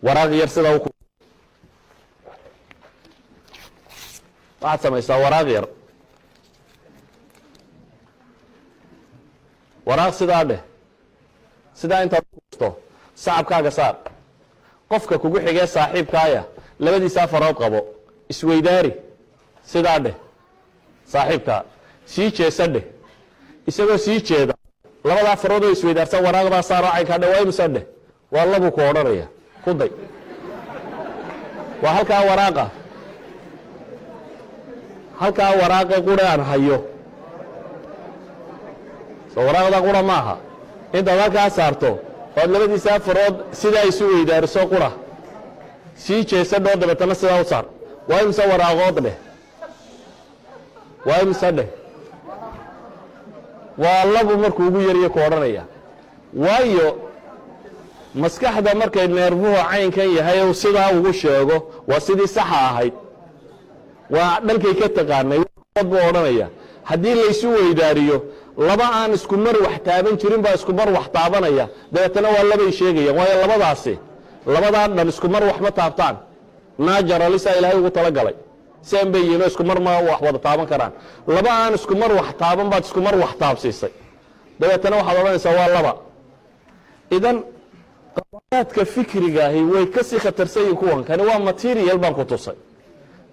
waraaq yar sida uu waxaad samaysaa waraaq yar waraaq sidaa dheh sidaa intaad kusto sacabkaaga saar qofka kugu xigee saaxiibkaaya labadiisa farood qabo isweydaari sidaa dheh saaxiibka sii jeesa dheh isagoo sii jeeda labada farood oo isweydaarsan waraaqda saar caynka dhawaaymusa dheh waa labu ku odhanaya ku day waa halkaa waraaqa qura aan hayo soo waraaqda qura maaha intaad halkaa saarto ood labadiisa farood sidaa isu weydaariso qura sii jeesa dhoo dabeetana sidaa u saar waa imse waraaqood dheh waa imse dheh waa labu markuu ugu yariyo ku odhanaya waayo maskaxda markay neerbuhu caynkan yahay ou sidaa ugu sheego waa sidii saxa ahayd waa dhalkay ka taqaanay buu odhanaya haddii laysu weydaariyo laba aan isku mar wax taaban jirin baa isku mar wax taabanaya dabeetana waa labay sheegayaan waayo labadaa dhan isku mar wax ma taabtaan naajaralisaa ilaahay ugu talagalay sian bay yihiinoo isku mar ma wax wada taaban karaan laba aan isku mar wax taaban baad isku mar wax taabsiisay dabeetana waxaad odhanaysaa waa laba idan qadaayaadka fikrigaahi way ka sii khatarsan yihiin kuwan kani waa material baan ku tusay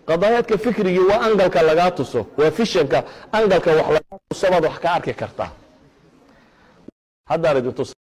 qadaayaadka fikrigii waa angalka lagaa tuso waa fishanka angalka wax lagaa tuso baad wax ka arki kartaa haddaan idin tus